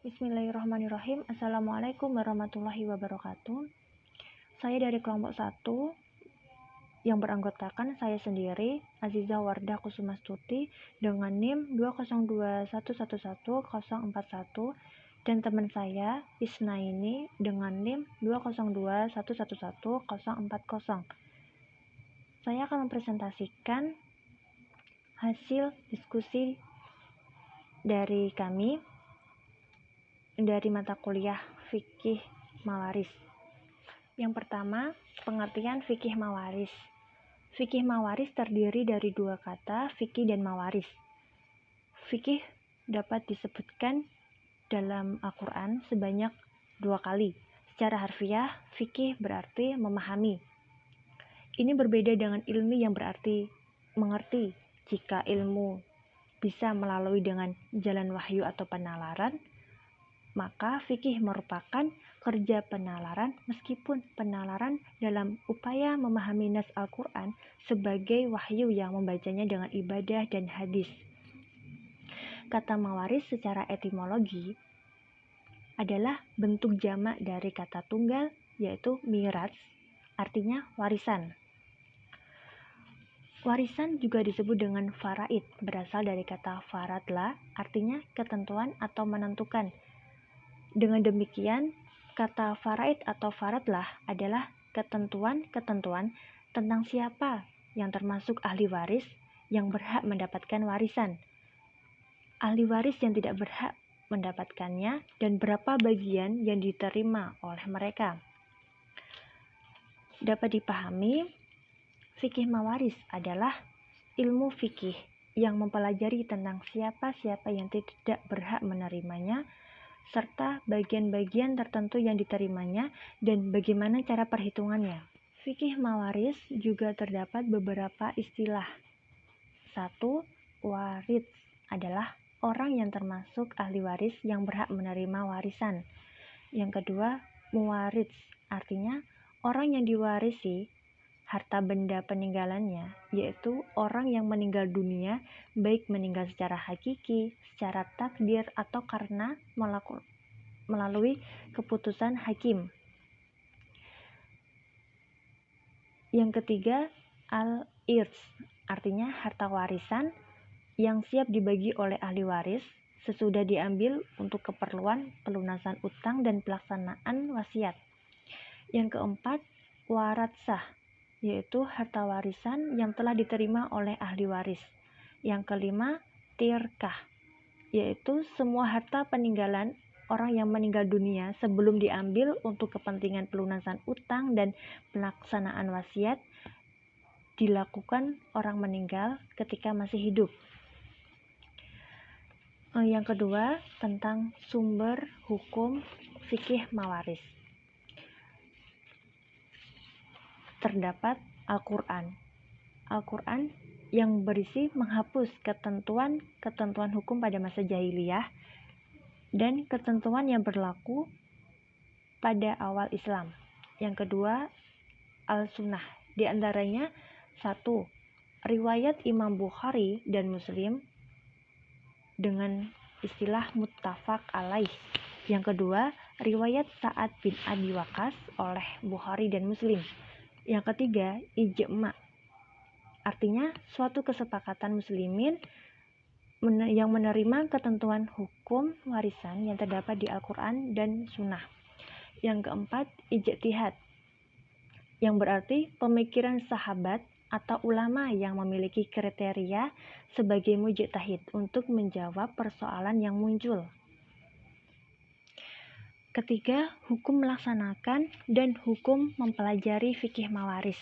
Bismillahirrahmanirrahim. Assalamualaikum warahmatullahi wabarakatuh. Saya dari kelompok 1 yang beranggotakan saya sendiri, Azizah Wardah Kusumastuti dengan NIM 202111041 dan teman saya Isnaini dengan NIM 202111040. Saya akan mempresentasikan hasil diskusi dari kami dari mata kuliah Fikih Mawaris. Yang pertama, pengertian fikih mawaris. Fikih mawaris terdiri dari dua kata, fikih dan mawaris. Fikih dapat disebutkan dalam Al-Quran sebanyak 2 kali. Secara harfiah, fikih berarti memahami. Ini berbeda dengan ilmi yang berarti mengerti. Jika ilmu bisa melalui dengan jalan wahyu atau penalaran, maka fikih merupakan kerja penalaran, meskipun penalaran dalam upaya memahami nas Al-Quran sebagai wahyu yang membacanya dengan ibadah dan hadis. Kata mawaris secara etimologi adalah bentuk jamak dari kata tunggal, yaitu miras, artinya warisan. Warisan juga disebut dengan faraid, berasal dari kata faradla, artinya ketentuan atau menentukan. Dengan demikian, kata faraid atau faradlah adalah ketentuan-ketentuan tentang siapa yang termasuk ahli waris yang berhak mendapatkan warisan, ahli waris yang tidak berhak mendapatkannya, dan berapa bagian yang diterima oleh mereka. Dapat dipahami, fikih mawaris adalah ilmu fikih yang mempelajari tentang siapa-siapa yang tidak berhak menerimanya, serta bagian-bagian tertentu yang diterimanya dan bagaimana cara perhitungannya. Fikih mawaris juga terdapat beberapa istilah. 1. Waris adalah orang yang termasuk ahli waris yang berhak menerima warisan. Yang kedua, muwaris, artinya orang yang diwarisi harta benda peninggalannya, yaitu orang yang meninggal dunia, baik meninggal secara hakiki, secara takdir, atau karena melalui keputusan hakim. Yang ketiga, al-irs, artinya harta warisan yang siap dibagi oleh ahli waris sesudah diambil untuk keperluan pelunasan utang dan pelaksanaan wasiat. Yang keempat, waratsah, yaitu harta warisan yang telah diterima oleh ahli waris. Yang kelima, tirkah, yaitu semua harta peninggalan orang yang meninggal dunia sebelum diambil untuk kepentingan pelunasan utang dan pelaksanaan wasiat dilakukan orang meninggal ketika masih hidup. Yang kedua, tentang sumber hukum fikih mawaris. Terdapat Al-Quran. Al-Quran yang berisi menghapus ketentuan hukum pada masa jahiliyah dan ketentuan yang berlaku pada awal Islam. Yang kedua, Al-Sunnah. Di antaranya 1. Riwayat Imam Bukhari dan Muslim dengan istilah muttafaq alaih. Yang kedua, riwayat Sa'ad bin Abi Waqqas oleh Bukhari dan Muslim. Yang ketiga, ijma', artinya suatu kesepakatan muslimin yang menerima ketentuan hukum warisan yang terdapat di Al-Quran dan Sunnah. Yang keempat, ijtihad, yang berarti pemikiran sahabat atau ulama yang memiliki kriteria sebagai mujtahid untuk menjawab persoalan yang muncul. Ketiga, hukum melaksanakan dan hukum mempelajari fikih mawaris.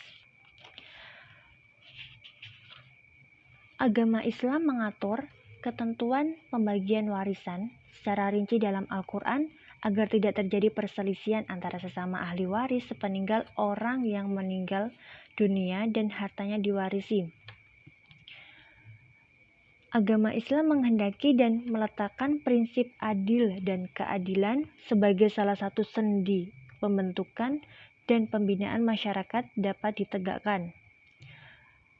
Agama Islam mengatur ketentuan pembagian warisan secara rinci dalam Al-Quran agar tidak terjadi perselisihan antara sesama ahli waris sepeninggal orang yang meninggal dunia dan hartanya diwarisi. Agama Islam menghendaki dan meletakkan prinsip adil dan keadilan sebagai salah satu sendi pembentukan dan pembinaan masyarakat dapat ditegakkan.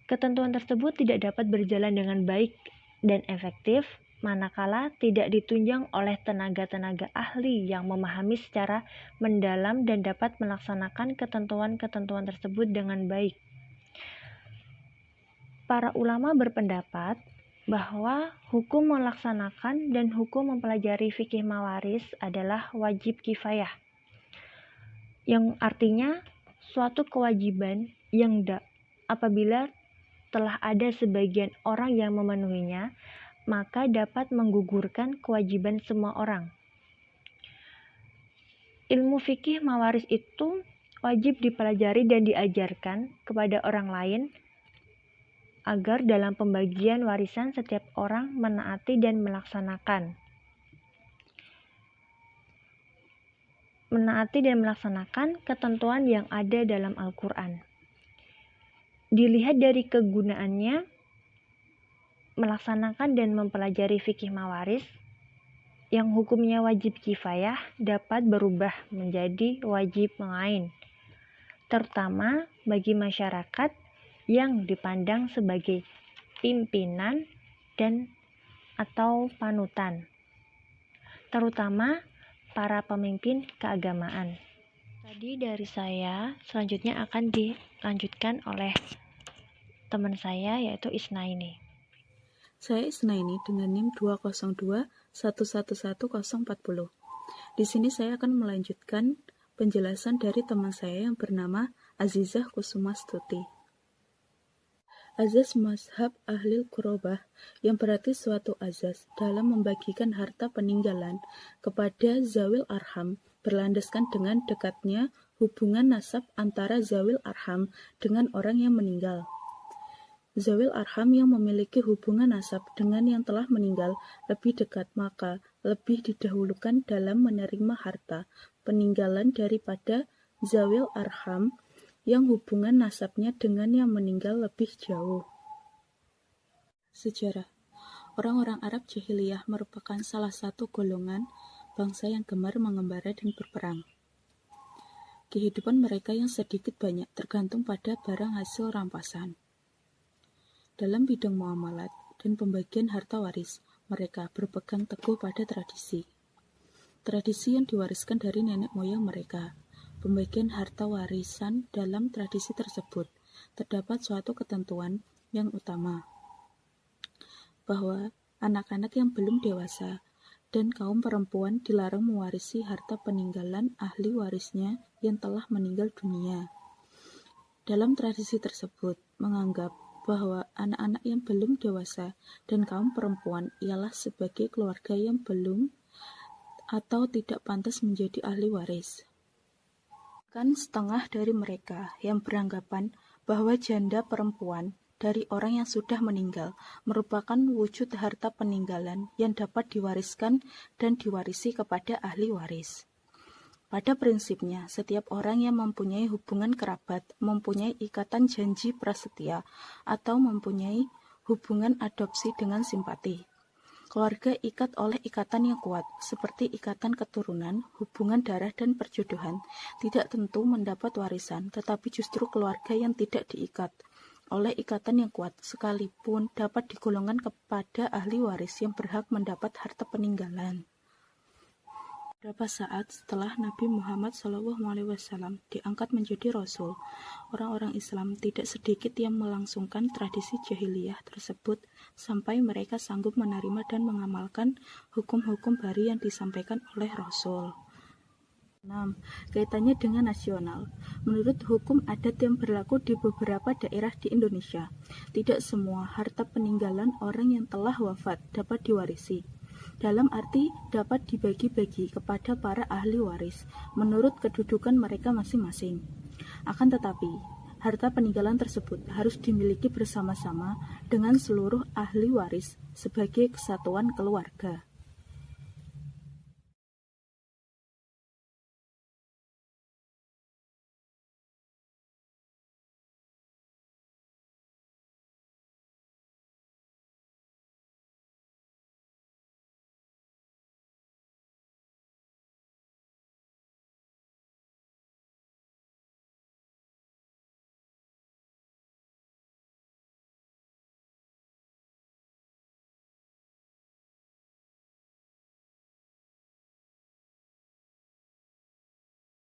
Ketentuan tersebut tidak dapat berjalan dengan baik dan efektif manakala tidak ditunjang oleh tenaga-tenaga ahli yang memahami secara mendalam dan dapat melaksanakan ketentuan-ketentuan tersebut dengan baik. Para ulama berpendapat bahwa hukum melaksanakan dan hukum mempelajari fikih mawaris adalah wajib kifayah, yang artinya suatu kewajiban yang apabila telah ada sebagian orang yang memenuhinya, maka dapat menggugurkan kewajiban semua orang. Ilmu fikih mawaris itu wajib dipelajari dan diajarkan kepada orang lain agar dalam pembagian warisan setiap orang menaati dan melaksanakan ketentuan yang ada dalam Al-Quran. Dilihat dari kegunaannya, melaksanakan dan mempelajari fikih mawaris yang hukumnya wajib kifayah dapat berubah menjadi wajib mu'ain, terutama bagi masyarakat yang dipandang sebagai pimpinan dan atau panutan, terutama para pemimpin keagamaan. Tadi dari saya, selanjutnya akan dilanjutkan oleh teman saya yaitu Isnaini. Saya Isnaini dengan NIM 202111040. Di sini saya akan melanjutkan penjelasan dari teman saya yang bernama Azizah Kusumastuti. Azaz mazhab ahlil qurobah, yang berarti suatu azaz dalam membagikan harta peninggalan kepada zawil arham, berlandaskan dengan dekatnya hubungan nasab antara zawil arham dengan orang yang meninggal. Zawil arham yang memiliki hubungan nasab dengan yang telah meninggal lebih dekat, maka lebih didahulukan dalam menerima harta peninggalan daripada zawil arham yang hubungan nasabnya dengan yang meninggal lebih jauh. Sejarah. Orang-orang Arab jahiliyah merupakan salah satu golongan bangsa yang gemar mengembara dan berperang. Kehidupan mereka yang sedikit banyak tergantung pada barang hasil rampasan. Dalam bidang muamalat dan pembagian harta waris, mereka berpegang teguh pada tradisi. Tradisi yang diwariskan dari nenek moyang mereka. Pembagian harta warisan dalam tradisi tersebut terdapat suatu ketentuan yang utama, bahwa anak-anak yang belum dewasa dan kaum perempuan dilarang mewarisi harta peninggalan ahli warisnya yang telah meninggal dunia. Dalam tradisi tersebut menganggap bahwa anak-anak yang belum dewasa dan kaum perempuan ialah sebagai keluarga yang belum atau tidak pantas menjadi ahli waris. Kan setengah dari mereka yang beranggapan bahwa janda perempuan dari orang yang sudah meninggal merupakan wujud harta peninggalan yang dapat diwariskan dan diwarisi kepada ahli waris. Pada prinsipnya, setiap orang yang mempunyai hubungan kerabat, mempunyai ikatan janji prasetya, atau mempunyai hubungan adopsi dengan simpati. Keluarga ikat oleh ikatan yang kuat, seperti ikatan keturunan, hubungan darah dan perjodohan, tidak tentu mendapat warisan, tetapi justru keluarga yang tidak diikat oleh ikatan yang kuat, sekalipun dapat digolongkan kepada ahli waris yang berhak mendapat harta peninggalan. Beberapa saat setelah Nabi Muhammad SAW diangkat menjadi Rasul, orang-orang Islam tidak sedikit yang melangsungkan tradisi jahiliyah tersebut sampai mereka sanggup menerima dan mengamalkan hukum-hukum baru yang disampaikan oleh Rasul. 6. Kaitannya dengan nasional. Menurut hukum adat yang berlaku di beberapa daerah di Indonesia, tidak semua harta peninggalan orang yang telah wafat dapat diwarisi. Dalam arti dapat dibagi-bagi kepada para ahli waris menurut kedudukan mereka masing-masing. Akan tetapi, harta peninggalan tersebut harus dimiliki bersama-sama dengan seluruh ahli waris sebagai kesatuan keluarga.